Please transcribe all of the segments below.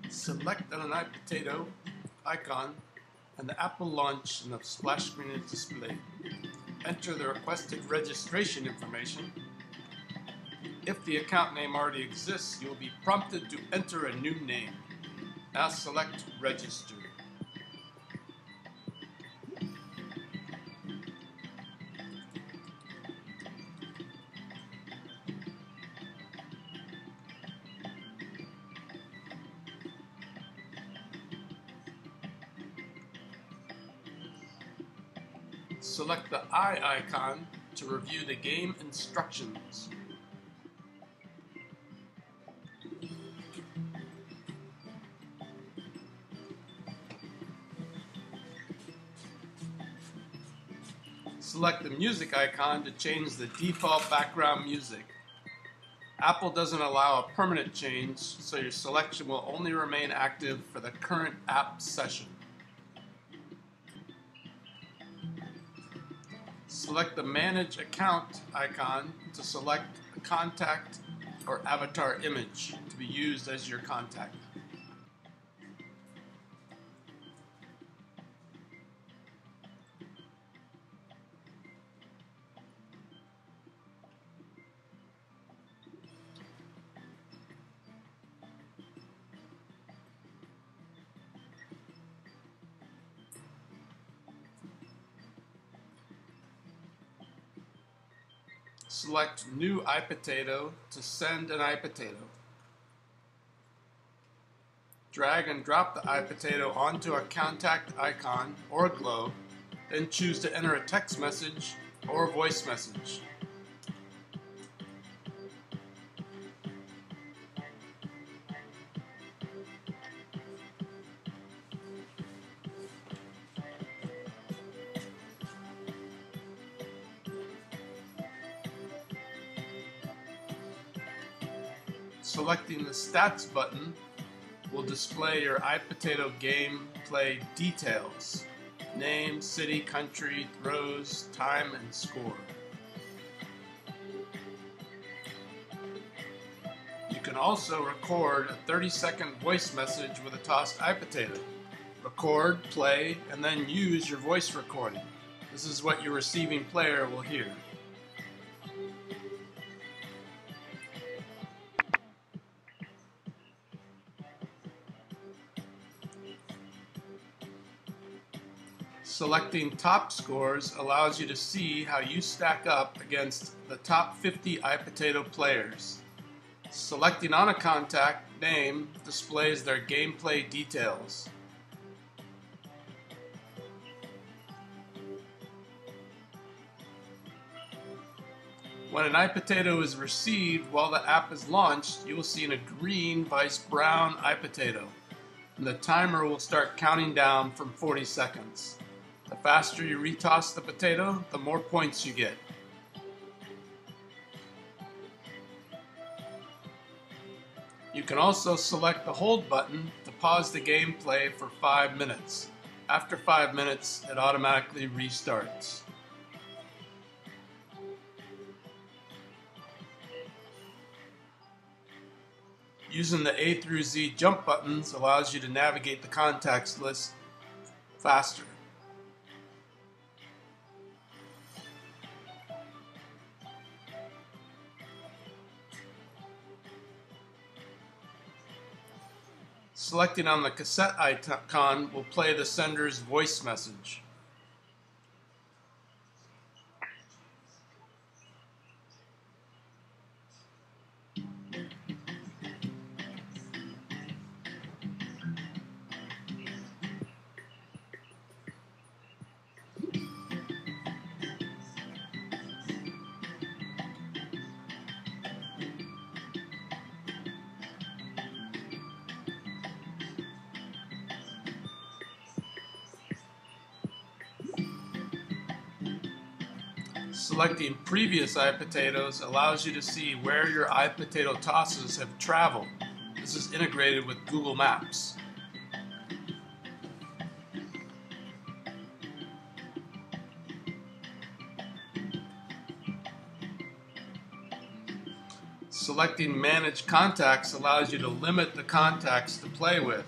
Select on an iPotato icon and the app will launch and the splash screen is displayed. Enter the requested registration information. If the account name already exists, you will be prompted to enter a new name. Now select Register. Select the I icon to review the game instructions. Select the music icon to change the default background music. Apple doesn't allow a permanent change, so your selection will only remain active for the current app session. Select the Manage Account icon to select a contact or avatar image to be used as your contact. Select New iPotato to send an iPotato. Drag and drop the iPotato onto a contact icon or glow, then choose to enter a text message or a voice message. Selecting the Stats button will display your iPotato gameplay details: name, city, country, throws, time, and score. You can also record a 30-second voice message with a tossed iPotato. Record, play, and then use your voice recording. This is what your receiving player will hear. Selecting top scores allows you to see how you stack up against the top 50 iPotato players. Selecting on a contact name displays their gameplay details. When an iPotato is received while the app is launched, you will see a green vice brown iPotato, and the timer will start counting down from 40 seconds. The faster you retoss the potato, the more points you get. You can also select the hold button to pause the gameplay for 5 minutes. After 5 minutes, it automatically restarts. Using the A through Z jump buttons allows you to navigate the contacts list faster. Selecting on the cassette icon will play the sender's voice message. Selecting previous iPotatoes allows you to see where your iPotato tosses have traveled. This is integrated with Google Maps. Selecting Manage Contacts allows you to limit the contacts to play with,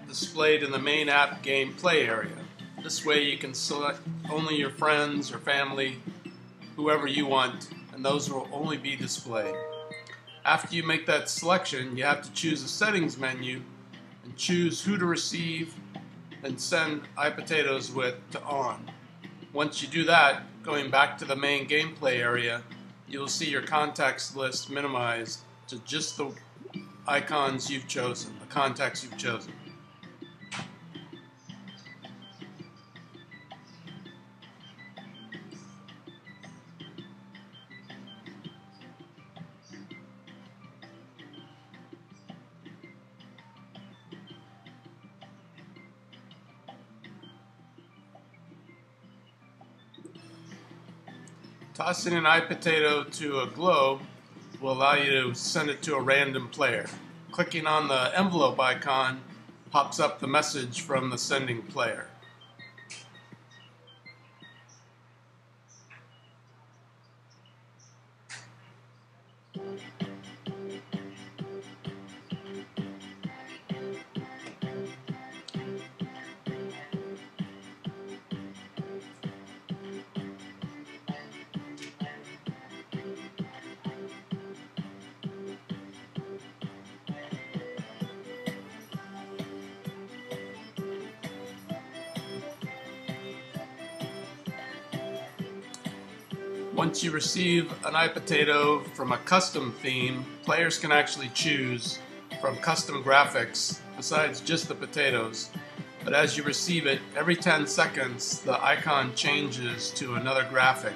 displayed in the main app game play area. This way you can select only your friends or family, whoever you want, and those will only be displayed. After you make that selection, you have to choose the settings menu and choose who to receive and send iPotatoes with to on. Once you do that, going back to the main gameplay area, you'll see your contacts list minimized to just the icons you've chosen, the contacts you've chosen. Tossing an iPotato to a globe will allow you to send it to a random player. Clicking on the envelope icon pops up the message from the sending player. Once you receive an iPotato from a custom theme, players can actually choose from custom graphics besides just the potatoes. But as you receive it, every 10 seconds the icon changes to another graphic.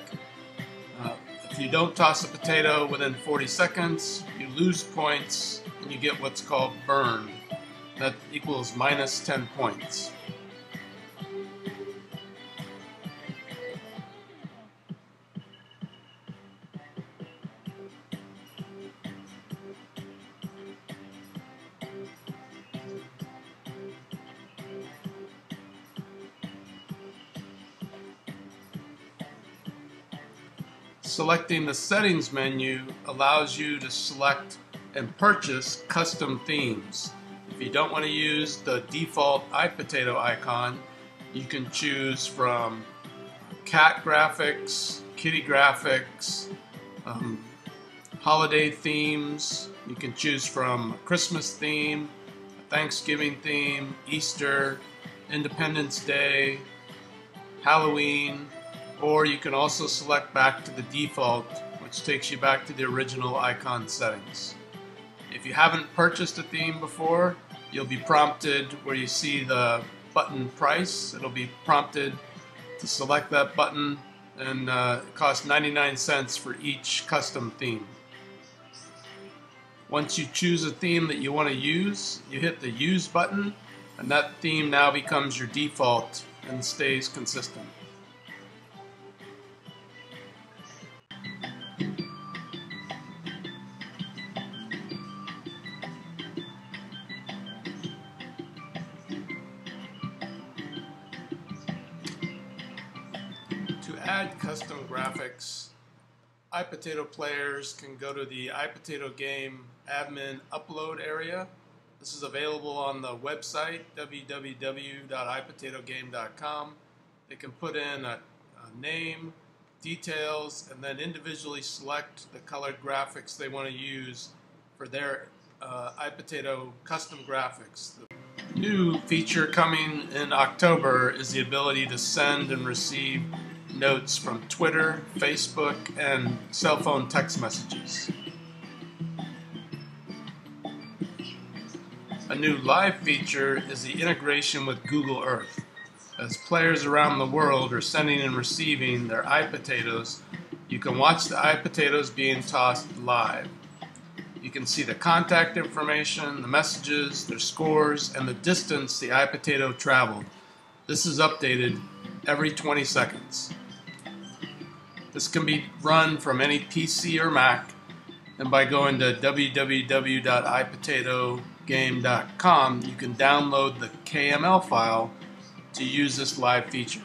If you don't toss a potato within 40 seconds, you lose points and you get what's called burned. That equals minus 10 points. Selecting the settings menu allows you to select and purchase custom themes. If you don't want to use the default iPotato icon, you can choose from cat graphics, kitty graphics, holiday themes. You can choose from a Christmas theme, a Thanksgiving theme, Easter, Independence Day, Halloween, or you can also select back to the default, which takes you back to the original icon settings. If you haven't purchased a theme before, you'll be prompted where you see the button price. It'll be prompted to select that button, and it costs 99 cents for each custom theme. Once you choose a theme that you want to use, you hit the Use button, and that theme now becomes your default and stays consistent. To add custom graphics, iPotato players can go to the iPotato game admin upload area. This is available on the website www.ipotatogame.com. They can put in a name, details, and then individually select the colored graphics they want to use for their iPotato custom graphics. The new feature coming in October is the ability to send and receive notes from Twitter, Facebook, and cell phone text messages. A new live feature is the integration with Google Earth. As players around the world are sending and receiving their iPotatoes, you can watch the iPotatoes being tossed live. You can see the contact information, the messages, their scores, and the distance the iPotato traveled. This is updated every 20 seconds. This can be run from any PC or Mac, and by going to www.ipotatogame.com, you can download the KML file to use this live feature.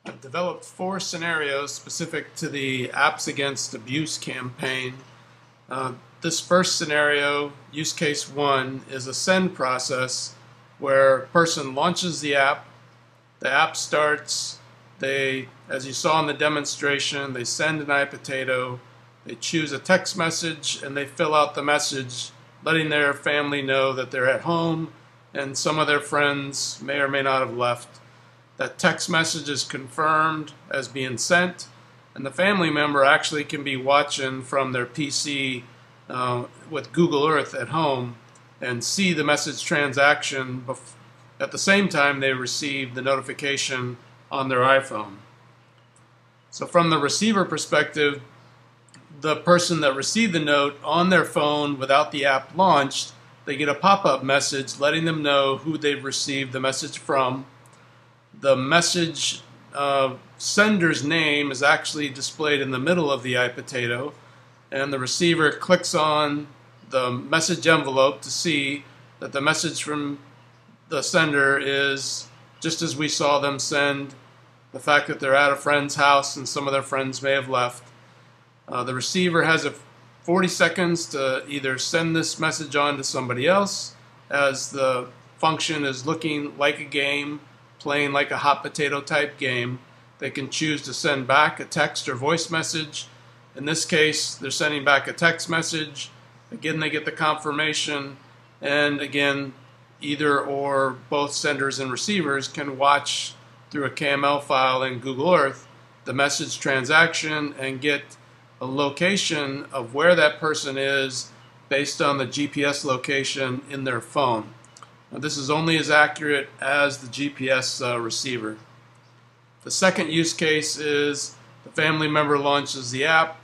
I've developed 4 scenarios specific to the Apps Against Abuse campaign This first scenario, use case 1, is a send process where a person launches the app starts, as you saw in the demonstration, they send an iPotato, they choose a text message, and they fill out the message letting their family know that they're at home and some of their friends may or may not have left. That text message is confirmed as being sent, and the family member actually can be watching from their PC with Google Earth at home and see the message transaction at the same time they receive the notification on their iPhone. So from the receiver perspective, the person that received the note on their phone without the app launched, they get a pop-up message letting them know who they've received the message from. The message sender's name is actually displayed in the middle of the iPotato, and the receiver clicks on the message envelope to see that the message from the sender is just as we saw them send the fact that they're at a friend's house and some of their friends may have left. The receiver has 40 seconds to either send this message on to somebody else, as the function is looking like a game, playing like a hot potato type game. They can choose to send back a text or voice message. In this case, they're sending back a text message. Again, they get the confirmation, and again, either or both senders and receivers can watch through a KML file in Google Earth the message transaction and get a location of where that person is based on the GPS location in their phone. Now, this is only as accurate as the GPS receiver. The second use case is the family member launches the app,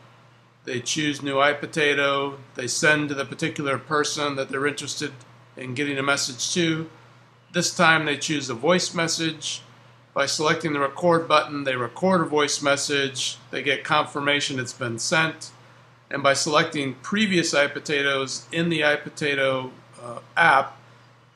they choose new iPotato, they send to the particular person that they're interested in getting a message to. This time they choose a voice message. By selecting the record button, they record a voice message, they get confirmation it's been sent, and by selecting previous iPotatoes in the iPotato app,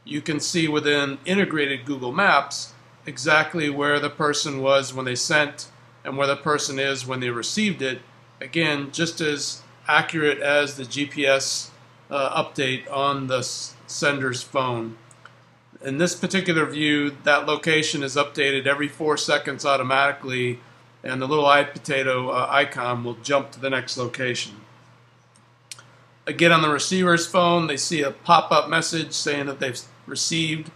you can see within integrated Google Maps exactly where the person was when they sent and where the person is when they received it. Again, just as accurate as the GPS update on the sender's phone. In this particular view, that location is updated every 4 seconds automatically, and the little iPotato icon will jump to the next location. Again, on the receiver's phone, they see a pop-up message saying that they've received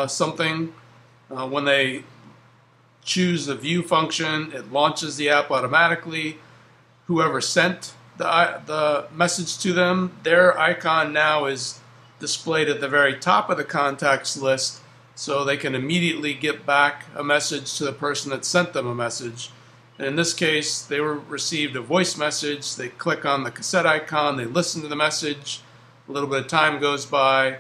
something. When they choose the view function, it launches the app automatically. Whoever sent the message to them, their icon now is displayed at the very top of the contacts list, so they can immediately get back a message to the person that sent them a message. And in this case, they received a voice message. They click on the cassette icon, they listen to the message, a little bit of time goes by,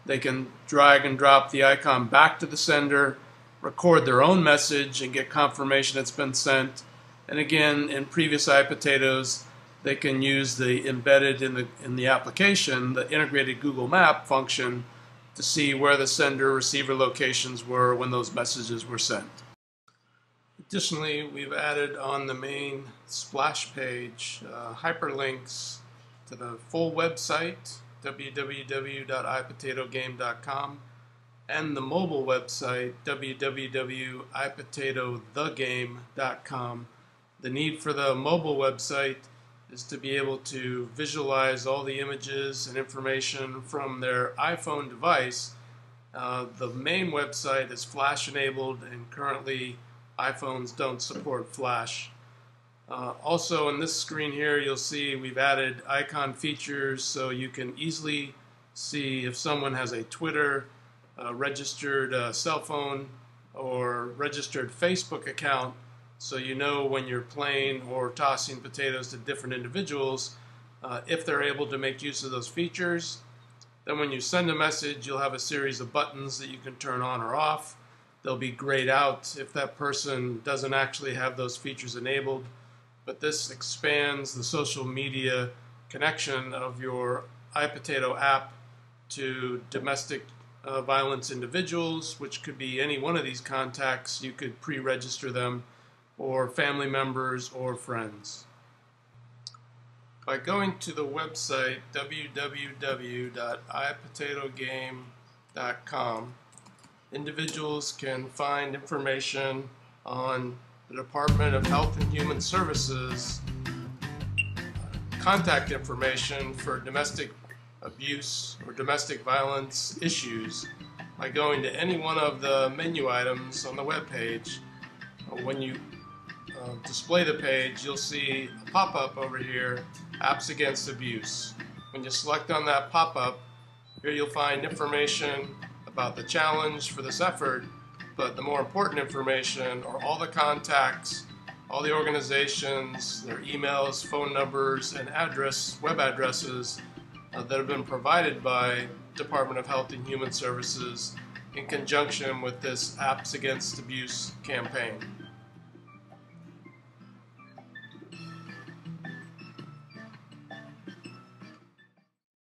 they can drag and drop the icon back to the sender, record their own message and get confirmation it's been sent. And again, in previous iPotatos, they can use the embedded in the application, the integrated Google Map function, to see where the sender-receiver locations were when those messages were sent. Additionally, we've added on the main splash page hyperlinks to the full website, www.ipotatogame.com, and the mobile website, www.ipotato.thegame.com. The need for the mobile website is to be able to visualize all the images and information from their iPhone device. The main website is Flash enabled, and currently iPhones don't support Flash. Also in this screen here, you'll see we've added icon features so you can easily see if someone has a Twitter, registered cell phone, or registered Facebook account, so you know when you're playing or tossing potatoes to different individuals, if they're able to make use of those features. Then when you send a message, you'll have a series of buttons that you can turn on or off. They'll be grayed out if that person doesn't actually have those features enabled. But this expands the social media connection of your iPotato app to domestic violence individuals, which could be any one of these contacts. You could pre-register them, or family members or friends. By going to the website www.iPotatoGame.com, individuals can find information on the Department of Health and Human Services contact information for domestic abuse or domestic violence issues by going to any one of the menu items on the web page. When you display the page, you'll see a pop-up over here, Apps Against Abuse. When you select on that pop-up, here you'll find information about the challenge for this effort, but the more important information are all the contacts, all the organizations, their emails, phone numbers, and web addresses that have been provided by Department of Health and Human Services in conjunction with this Apps Against Abuse campaign.